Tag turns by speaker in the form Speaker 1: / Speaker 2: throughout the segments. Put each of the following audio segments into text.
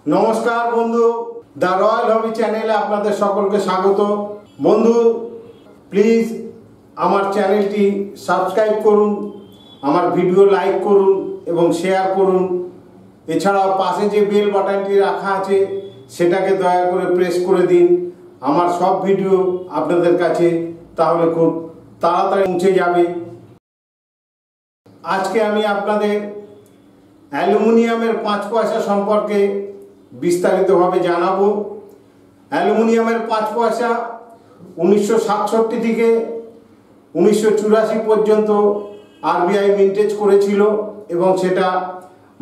Speaker 1: नमस्कार बंधु the royal हबी चैनेले आपनादेर सकलके स्वागत। बंधु प्लिज आमार चैनलटी सबस्क्राइब करुन, आमार भिडियो लाइक करुन एवं शेयर करुन। एछाड़ाओ पाशे जे बेल बाटनटी रखा आछे सेटाके दया करे प्रेस करे दिन। आमार सब भिडियो आपनादेर काछे ताहले खूब ताड़ाताड़ि पौঁছে যাবে। आजके आमी आपनादेर অ্যালুমিনিয়ামের 5 পয়সা সম্পর্কে বিস্তারিতভাবে জানাবো। অ্যালুমিনিয়ামের 5 পয়সা 1967 থেকে 1984 পর্যন্ত আরবিআই মিন্টেজ করেছিল এবং সেটা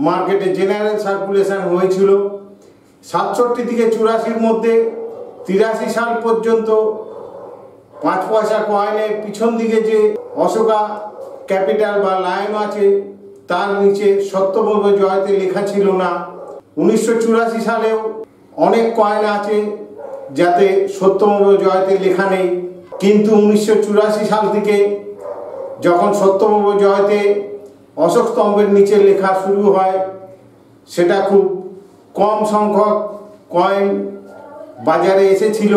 Speaker 1: মার্কেটে জেনারেল সার্কুলেশন হয়েছিল। 67 থেকে 84 মধ্যে 83 সাল পর্যন্ত 5 পয়সা কয়েনের পিছন দিকে যে অশোকা ক্যাপিটাল বা লায়ন আছে তার নিচে সত্যমেব জয়তে লেখা ছিল না। 1984 সালেও অনেক কয়েন আছে যাতে সত্যমেব জয়তে লেখা নেই, কিন্তু 1984 সাল থেকে যখন সত্যমেব জয়তে অশোক স্তম্ভের নিচে লেখা শুরু হয় সেটা খুব কম সংখ্যক কয়েন বাজারে এসেছিল,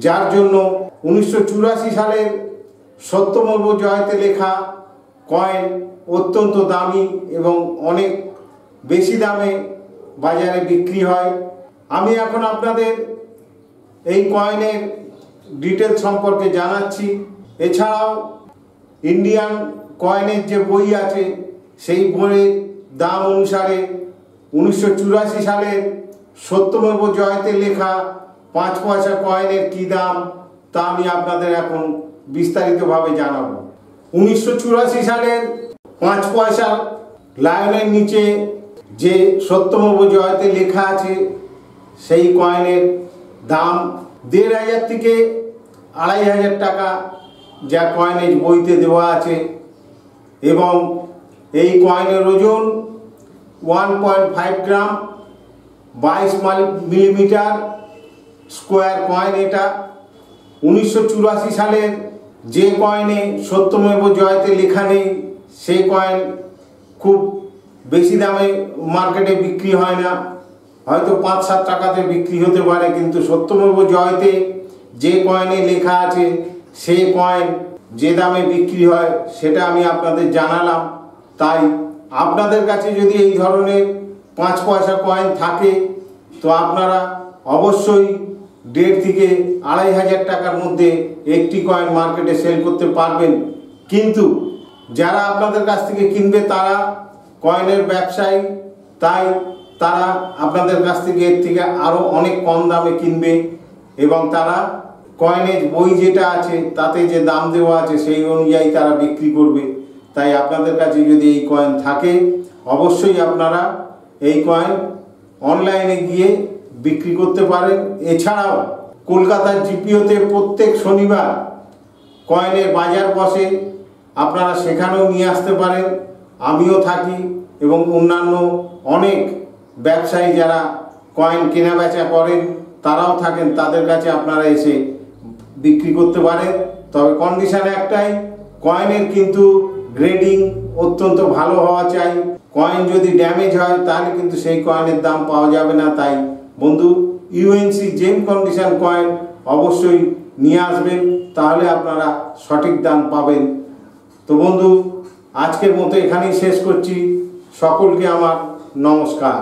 Speaker 1: যার জন্য 1984 সালের সত্যমেব জয়তে লেখা কয়েন অত্যন্ত দামি এবং অনেক বেশি দামে বাজারে বিক্রি হয়। আমি এখন আপনাদের এই কয়েনের ডিটেলস সম্পর্কে জানাচ্ছি। এছাড়াও ইন্ডিয়ান কয়েনের যে বই আছে সেই বইয়ের দাম অনুসারে 1984 সালের সত্যমেব জয়তে লেখা 5 পয়সা কয়েনের কী দাম তা আমি আপনাদের এখন বিস্তারিতভাবে জানাবো। 1984 সালের 5 পয়সা লায়নের নিচে যে সত্যমেব জয়তে লেখা আছে সেই কয়েনের দাম 1500 থেকে 2500 টাকা, যা কয়েনের বইতে দেওয়া আছে, এবং এই কয়েনের ওজন 1.5 গ্রাম 22 মিলিমিটার স্কোয়ার কয়েন এটা। 1984 সালের যে কয়েনে সত্যমেব জয়তে লেখা নেই সেই কয়েন খুব বেশি দামে মার্কেটে বিক্রি হয় না, হয়তো 5-7 টাকাতে বিক্রি হতে পারে, কিন্তু সত্যমেব জয়তে যে কয়েনে লেখা আছে সেই কয়েন যে দামে বিক্রি হয় সেটা আমি আপনাদের জানালাম। তাই আপনাদের কাছে যদি এই ধরনের 5 পয়সা কয়েন থাকে তো আপনারা অবশ্যই 1.5 থেকে 2500 টাকার মধ্যে একটি কয়েন মার্কেটে সেল করতে পারবেন। কিন্তু যারা আপনাদের কাছ থেকে কিনবে তারা কয়েনের ব্যবসায়ী, তাই তারা আপনাদের কাছ থেকে এর থেকে আরও অনেক কম দামে কিনবে এবং তারা কয়েনের বই যেটা আছে তাতে যে দাম দেওয়া আছে সেই অনুযায়ী তারা বিক্রি করবে। তাই আপনাদের কাছে যদি এই কয়েন থাকে অবশ্যই আপনারা এই কয়েন অনলাইনে গিয়ে বিক্রি করতে পারেন। এছাড়াও কলকাতার জিপিওতে প্রত্যেক শনিবার কয়েনের বাজার বসে, আপনারা সেখানেও নিয়ে আসতে পারেন। আমিও থাকি এবং অন্যান্য অনেক ব্যবসায়ী যারা কয়েন কেনা বেচা করেন তারাও থাকেন, তাদের কাছে আপনারা এসে বিক্রি করতে পারেন। তবে কন্ডিশন একটাই, কয়েনের কিন্তু গ্রেডিং অত্যন্ত ভালো হওয়া চাই। কয়েন যদি ড্যামেজ হয় তাহলে কিন্তু সেই কয়েনের দাম পাওয়া যাবে না। তাই বন্ধু ইউএনসি জেম কন্ডিশন কয়েন অবশ্যই নিয়ে আসবেন, তাহলে আপনারা সঠিক দাম পাবেন। তো বন্ধু আজকের মতো এখানেই শেষ করছি। সকলকে আমার নমস্কার।